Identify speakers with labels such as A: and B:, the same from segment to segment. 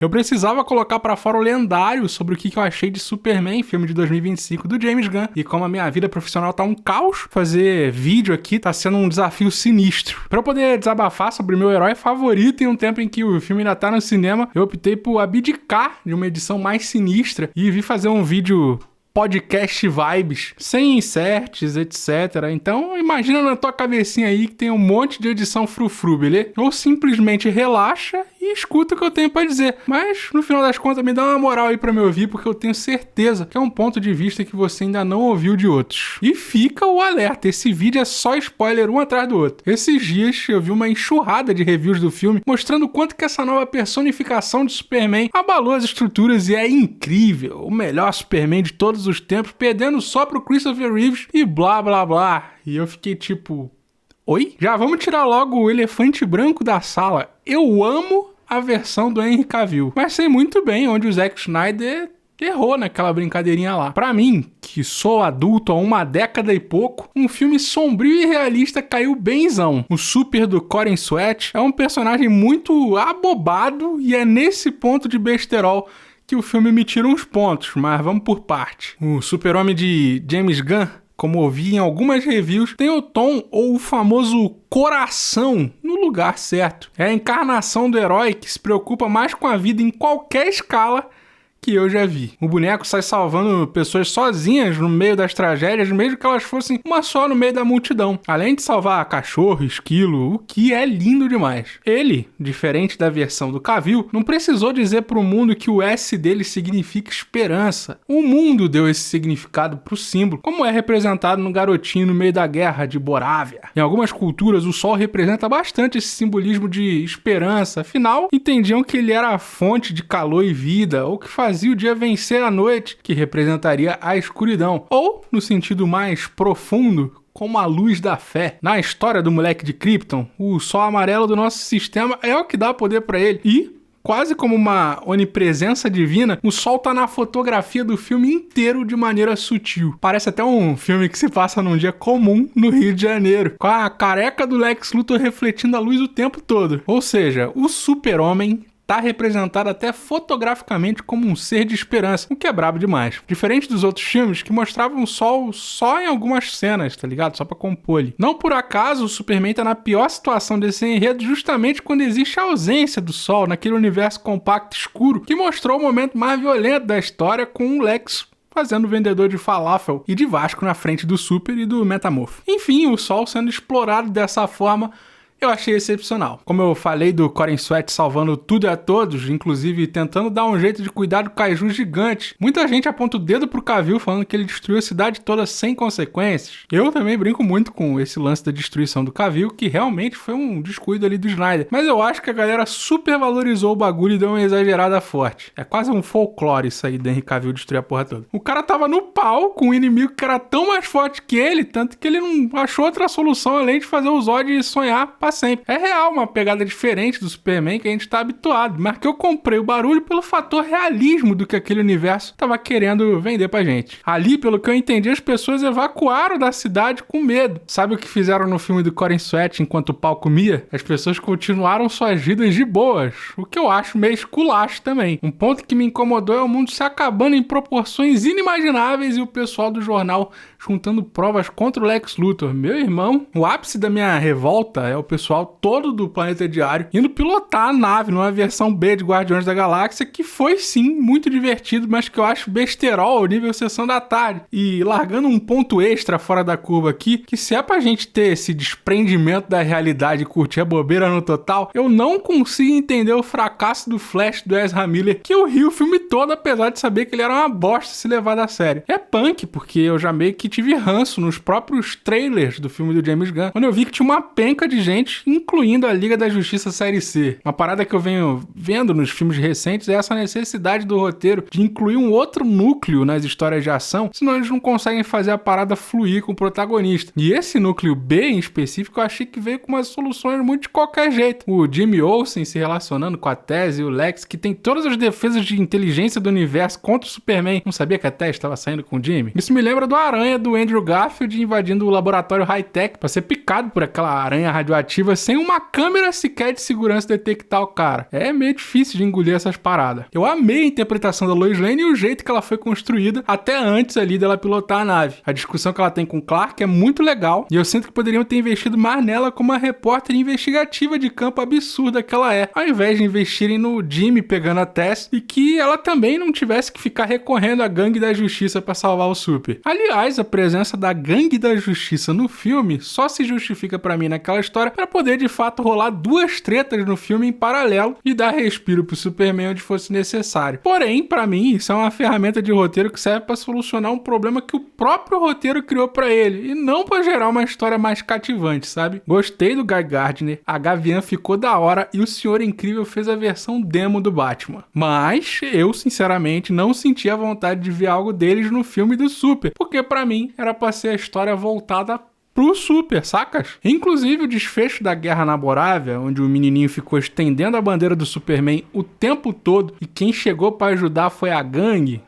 A: Eu precisava colocar pra fora o lendário sobre o que eu achei de Superman, filme de 2025 do James Gunn. E como a minha vida profissional tá um caos, fazer vídeo aqui tá sendo um desafio sinistro. Pra eu poder desabafar sobre o meu herói favorito em um tempo em que o filme ainda tá no cinema, eu optei por abdicar de uma edição mais sinistra e vim fazer um vídeo podcast vibes, sem inserts, etc. Então, imagina na tua cabecinha aí que tem um monte de edição frufru, beleza? Ou simplesmente relaxa e escuta o que eu tenho pra dizer. Mas, no final das contas, me dá uma moral aí pra me ouvir, porque eu tenho certeza que é um ponto de vista que você ainda não ouviu de outros. E fica o alerta, esse vídeo é só spoiler um atrás do outro. Esses dias eu vi uma enxurrada de reviews do filme, mostrando o quanto que essa nova personificação de Superman abalou as estruturas e é incrível. O melhor Superman de todos os tempos, perdendo só pro Christopher Reeves e blá blá blá. E eu fiquei tipo... Oi? Já vamos tirar logo o elefante branco da sala. Eu amo a versão do Henry Cavill, mas sei muito bem onde o Zack Snyder errou naquela brincadeirinha lá. Pra mim, que sou adulto há uma década e pouco, um filme sombrio e realista caiu benzão. O Super do Corey Sweat é um personagem muito abobado e é nesse ponto de besterol que o filme me tira uns pontos, mas vamos por parte. O Super-Homem de James Gunn, como ouvi em algumas reviews, tem o tom ou o famoso coração no lugar certo. É a encarnação do herói que se preocupa mais com a vida em qualquer escala que eu já vi. O boneco sai salvando pessoas sozinhas no meio das tragédias, mesmo que elas fossem uma só no meio da multidão. Além de salvar cachorro, esquilo, o que é lindo demais. Ele, diferente da versão do Cavill, não precisou dizer pro mundo que o S dele significa esperança. O mundo deu esse significado pro símbolo, como é representado no garotinho no meio da guerra de Borávia. Em algumas culturas, o sol representa bastante esse simbolismo de esperança. Afinal, entendiam que ele era a fonte de calor e vida, ou que fazia o dia vencer a noite, que representaria a escuridão, ou, no sentido mais profundo, como a luz da fé. Na história do moleque de Krypton, o sol amarelo do nosso sistema é o que dá poder para ele. E, quase como uma onipresença divina, o sol tá na fotografia do filme inteiro de maneira sutil. Parece até um filme que se passa num dia comum no Rio de Janeiro, com a careca do Lex Luthor refletindo a luz o tempo todo. Ou seja, o Super-Homem tá representado até fotograficamente como um ser de esperança, o que é brabo demais. Diferente dos outros filmes que mostravam o sol só em algumas cenas, tá ligado? Só pra compor ele. Não por acaso o Superman tá na pior situação desse enredo justamente quando existe a ausência do sol naquele universo compacto escuro que mostrou o momento mais violento da história com o Lex fazendo vendedor de falafel e de Vasco na frente do Super e do Metamorfo. Enfim, o sol sendo explorado dessa forma eu achei excepcional. Como eu falei do Corey Sweat salvando tudo e a todos, inclusive tentando dar um jeito de cuidar do Kaiju gigante, muita gente aponta o dedo pro Cavill falando que ele destruiu a cidade toda sem consequências. Eu também brinco muito com esse lance da destruição do Cavill, que realmente foi um descuido ali do Snyder. Mas eu acho que a galera super valorizou o bagulho e deu uma exagerada forte. É quase um folclore isso aí do Henry Cavill destruir a porra toda. O cara tava no pau com um inimigo que era tão mais forte que ele, tanto que ele não achou outra solução além de fazer o Zod sonhar pra sempre. É real uma pegada diferente do Superman que a gente tá habituado, mas que eu comprei o barulho pelo fator realismo do que aquele universo tava querendo vender pra gente. Ali, pelo que eu entendi, as pessoas evacuaram da cidade com medo. Sabe o que fizeram no filme do Corey Sweat enquanto o pau comia? As pessoas continuaram suas vidas de boas, o que eu acho meio esculacho também. Um ponto que me incomodou é o mundo se acabando em proporções inimagináveis e o pessoal do jornal juntando provas contra o Lex Luthor. Meu irmão, o ápice da minha revolta é o pessoal todo do Planeta Diário indo pilotar a nave numa versão B de Guardiões da Galáxia, que foi sim muito divertido, mas que eu acho besterol nível sessão da tarde. E largando um ponto extra fora da curva aqui, que se é pra gente ter esse desprendimento da realidade e curtir a bobeira no total, eu não consigo entender o fracasso do Flash do Ezra Miller, que eu ri o filme todo, apesar de saber que ele era uma bosta se levado a sério. É punk, porque eu já meio que tive ranço nos próprios trailers do filme do James Gunn, quando eu vi que tinha uma penca de gente, incluindo a Liga da Justiça Série C. Uma parada que eu venho vendo nos filmes recentes é essa necessidade do roteiro de incluir um outro núcleo nas histórias de ação, senão eles não conseguem fazer a parada fluir com o protagonista. E esse núcleo B, em específico, eu achei que veio com umas soluções muito de qualquer jeito. O Jimmy Olsen se relacionando com a Tess e o Lex, que tem todas as defesas de inteligência do universo contra o Superman. Não sabia que a Tess estava saindo com o Jimmy? Isso me lembra do Aranha do Andrew Garfield invadindo o laboratório high-tech para ser picado por aquela aranha radioativa investigativa sem uma câmera sequer de segurança detectar o cara. É meio difícil de engolir essas paradas. Eu amei a interpretação da Lois Lane e o jeito que ela foi construída até antes ali dela pilotar a nave. A discussão que ela tem com o Clark é muito legal e eu sinto que poderiam ter investido mais nela como uma repórter investigativa de campo absurda que ela é, ao invés de investirem no Jimmy pegando a Tess e que ela também não tivesse que ficar recorrendo à Gangue da Justiça para salvar o Super. Aliás, a presença da Gangue da Justiça no filme só se justifica para mim naquela história para poder de fato rolar duas tretas no filme em paralelo e dar respiro pro Superman onde fosse necessário. Porém, para mim, isso é uma ferramenta de roteiro que serve para solucionar um problema que o próprio roteiro criou para ele e não para gerar uma história mais cativante, sabe? Gostei do Guy Gardner, a Gavião ficou da hora e o Senhor Incrível fez a versão demo do Batman. Mas eu, sinceramente, não senti a vontade de ver algo deles no filme do Super, porque para mim era para ser a história voltada pro Super, sacas? Inclusive o desfecho da Guerra na Borávia, onde o menininho ficou estendendo a bandeira do Superman o tempo todo e quem chegou para ajudar foi a gangue.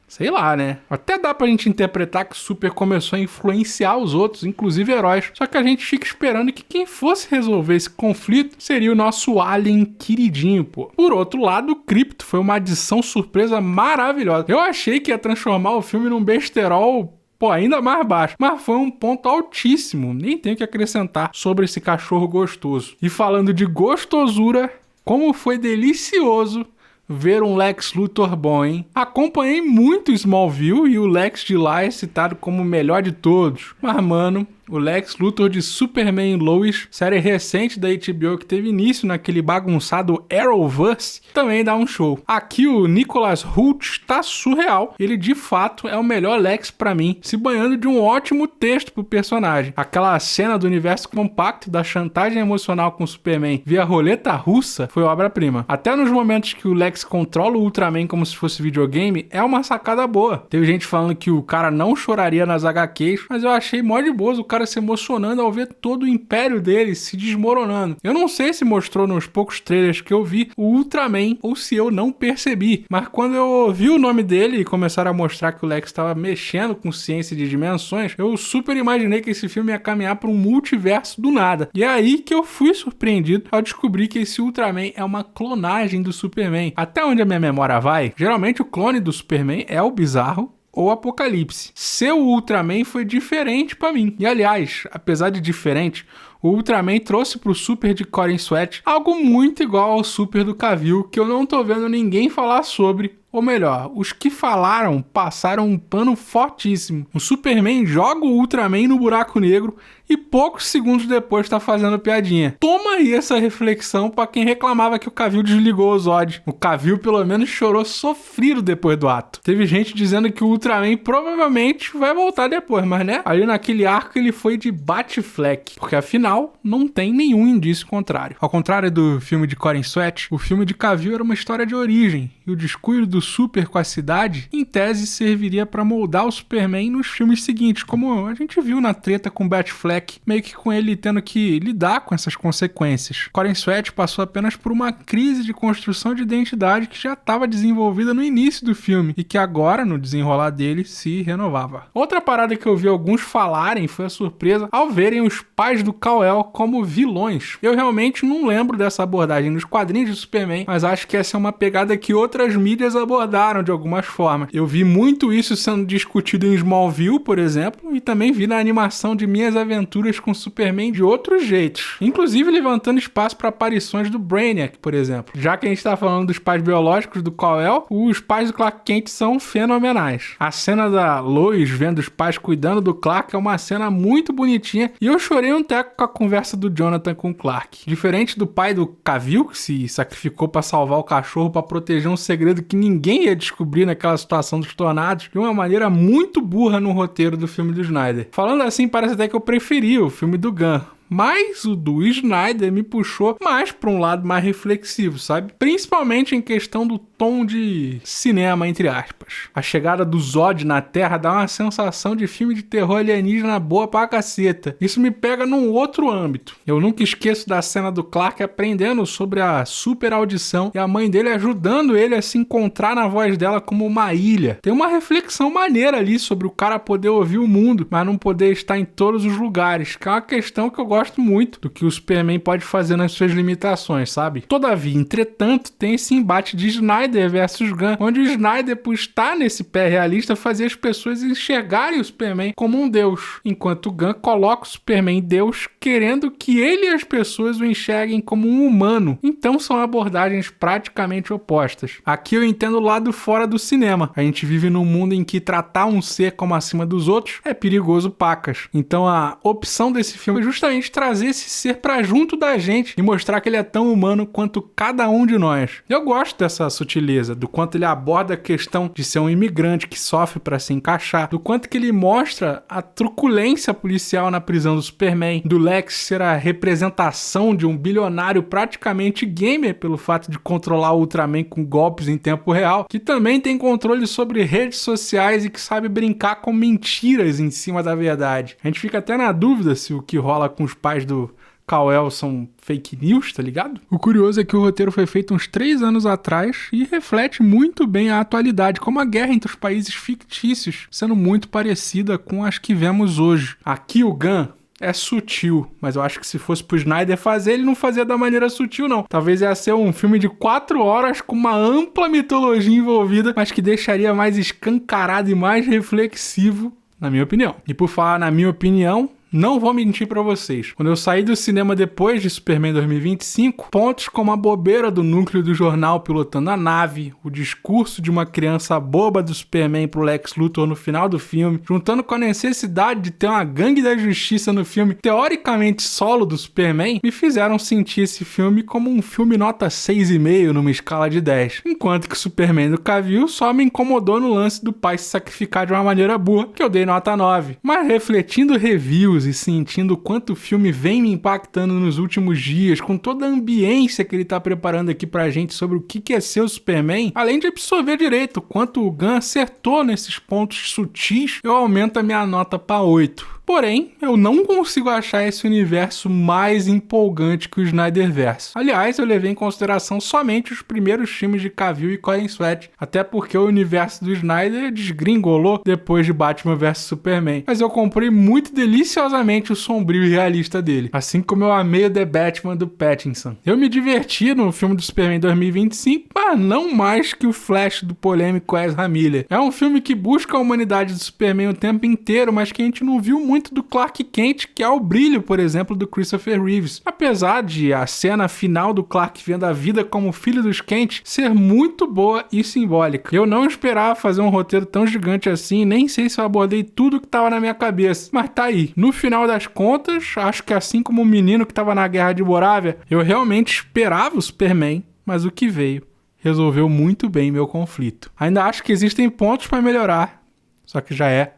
A: Sei lá, né? Até dá pra gente interpretar que o Super começou a influenciar os outros, inclusive heróis. Só que a gente fica esperando que quem fosse resolver esse conflito seria o nosso Alien queridinho, pô. Por outro lado, o Krypto foi uma adição surpresa maravilhosa. Eu achei que ia transformar o filme num besterol ainda mais baixo, mas foi um ponto altíssimo, nem tenho que acrescentar sobre esse cachorro gostoso. E falando de gostosura, como foi delicioso ver um Lex Luthor bom, hein? Acompanhei muito Smallville e o Lex de lá é citado como o melhor de todos, mas mano, o Lex Luthor de Superman Lois, série recente da HBO que teve início naquele bagunçado Arrowverse, também dá um show. Aqui o Nicholas Hoult tá surreal. Ele de fato é o melhor Lex pra mim, se banhando de um ótimo texto pro personagem. Aquela cena do universo compacto da chantagem emocional com o Superman via roleta russa foi obra-prima. Até nos momentos que o Lex controla o Ultraman como se fosse videogame, é uma sacada boa. Teve gente falando que o cara não choraria nas HQs, mas eu achei mó de boa o cara se emocionando ao ver todo o império dele se desmoronando. Eu não sei se mostrou nos poucos trailers que eu vi o Ultraman ou se eu não percebi, mas quando eu ouvi o nome dele e começaram a mostrar que o Lex estava mexendo com ciência de dimensões, eu super imaginei que esse filme ia caminhar para um multiverso do nada. E é aí que eu fui surpreendido ao descobrir que esse Ultraman é uma clonagem do Superman. Até onde a minha memória vai, geralmente o clone do Superman é o Bizarro ou Apocalipse. Seu Ultraman foi diferente pra mim. E aliás, apesar de diferente, o Ultraman trouxe pro Super de Corey Sweat algo muito igual ao Super do Cavill, que eu não tô vendo ninguém falar sobre. Ou melhor, os que falaram passaram um pano fortíssimo. O Superman joga o Ultraman no buraco negro e poucos segundos depois tá fazendo piadinha. Toma aí essa reflexão pra quem reclamava que o Cavill desligou o Zod. O Cavill pelo menos chorou sofrido depois do ato. Teve gente dizendo que o Ultraman provavelmente vai voltar depois, mas né? Ali naquele arco ele foi de Batfleck, porque afinal não tem nenhum indício contrário. Ao contrário do filme de Corey Sweat, o filme de Cavill era uma história de origem e o descuido do Super com a cidade, em tese, serviria para moldar o Superman nos filmes seguintes, como a gente viu na treta com Batfleck, meio que com ele tendo que lidar com essas consequências. Corey Sweat passou apenas por uma crise de construção de identidade que já estava desenvolvida no início do filme e que agora, no desenrolar dele, se renovava. Outra parada que eu vi alguns falarem foi a surpresa ao verem os pais do Kal-El como vilões. Eu realmente não lembro dessa abordagem nos quadrinhos de Superman, mas acho que essa é uma pegada que outras mídias abordaram de algumas formas. Eu vi muito isso sendo discutido em Smallville, por exemplo, e também vi na animação de Minhas Aventuras com Superman de outros jeitos, inclusive levantando espaço para aparições do Brainiac, por exemplo. Já que a gente está falando dos pais biológicos do Kal-El, os pais do Clark Kent são fenomenais. A cena da Lois vendo os pais cuidando do Clark é uma cena muito bonitinha e eu chorei um teco com a conversa do Jonathan com o Clark. Diferente do pai do Cavill, que se sacrificou para salvar o cachorro para proteger um segredo que ninguém ia descobrir naquela situação dos tornados, de uma maneira muito burra no roteiro do filme do Snyder. Falando assim, parece até que eu preferi o filme do Gunn. Mas o do Snyder me puxou mais para um lado mais reflexivo, sabe? Principalmente em questão do tom de cinema, entre aspas. A chegada do Zod na Terra dá uma sensação de filme de terror alienígena boa pra caceta. Isso me pega num outro âmbito. Eu nunca esqueço da cena do Clark aprendendo sobre a super audição e a mãe dele ajudando ele a se encontrar na voz dela como uma ilha. Tem uma reflexão maneira ali sobre o cara poder ouvir o mundo, mas não poder estar em todos os lugares, que é uma questão que eu gosto gosto muito do que o Superman pode fazer nas suas limitações, sabe? Todavia, entretanto, tem esse embate de Snyder versus Gunn, onde o Snyder, por estar nesse pé realista, fazia as pessoas enxergarem o Superman como um deus, enquanto o Gunn coloca o Superman deus, querendo que ele e as pessoas o enxerguem como um humano. Então são abordagens praticamente opostas. Aqui eu entendo o lado fora do cinema. A gente vive num mundo em que tratar um ser como acima dos outros é perigoso pacas. Então a opção desse filme é justamente trazer esse ser pra junto da gente e mostrar que ele é tão humano quanto cada um de nós. Eu gosto dessa sutileza, do quanto ele aborda a questão de ser um imigrante que sofre pra se encaixar, do quanto que ele mostra a truculência policial na prisão do Superman, do Lex ser a representação de um bilionário praticamente gamer pelo fato de controlar o Ultraman com golpes em tempo real, que também tem controle sobre redes sociais e que sabe brincar com mentiras em cima da verdade. A gente fica até na dúvida se o que rola com os pais do Kal-El são fake news, tá ligado? O curioso é que o roteiro foi feito uns 3 anos atrás e reflete muito bem a atualidade, como a guerra entre os países fictícios, sendo muito parecida com as que vemos hoje. Aqui o Gunn é sutil, mas eu acho que se fosse pro Snyder fazer, ele não fazia da maneira sutil, não. Talvez ia ser um filme de 4 horas com uma ampla mitologia envolvida, mas que deixaria mais escancarado e mais reflexivo, na minha opinião. E por falar na minha opinião, não vou mentir pra vocês. Quando eu saí do cinema depois de Superman 2025, pontos como a bobeira do núcleo do jornal pilotando a nave, o discurso de uma criança boba do Superman pro Lex Luthor no final do filme, juntando com a necessidade de ter uma gangue da justiça no filme teoricamente solo do Superman, me fizeram sentir esse filme como um filme nota 6,5 numa escala de 10. Enquanto que o Superman do Cavill só me incomodou no lance do pai se sacrificar de uma maneira burra, que eu dei nota 9. Mas refletindo reviews e sentindo o quanto o filme vem me impactando nos últimos dias, com toda a ambiência que ele tá preparando aqui pra gente sobre o que é ser o Superman, além de absorver direito o quanto o Gunn acertou nesses pontos sutis, eu aumento a minha nota pra 8. Porém, eu não consigo achar esse universo mais empolgante que o Snyderverse. Aliás, eu levei em consideração somente os primeiros filmes de Cavill e Colin Sweat, até porque o universo do Snyder desgringolou depois de Batman vs Superman. Mas eu comprei muito deliciosamente o sombrio e realista dele, assim como eu amei o The Batman do Pattinson. Eu me diverti no filme do Superman 2025, mas não mais que o Flash do polêmico Ezra Miller. É um filme que busca a humanidade do Superman o tempo inteiro, mas que a gente não viu muito do Clark Kent, que é o brilho, por exemplo, do Christopher Reeves. Apesar de a cena final do Clark vendo a vida como filho dos Kent ser muito boa e simbólica. Eu não esperava fazer um roteiro tão gigante assim, nem sei se eu abordei tudo que estava na minha cabeça, mas tá aí. No final das contas, acho que assim como o menino que estava na Guerra de Morávia, eu realmente esperava o Superman, mas o que veio resolveu muito bem meu conflito. Ainda acho que existem pontos para melhorar, só que já é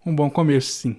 A: um bom começo, sim.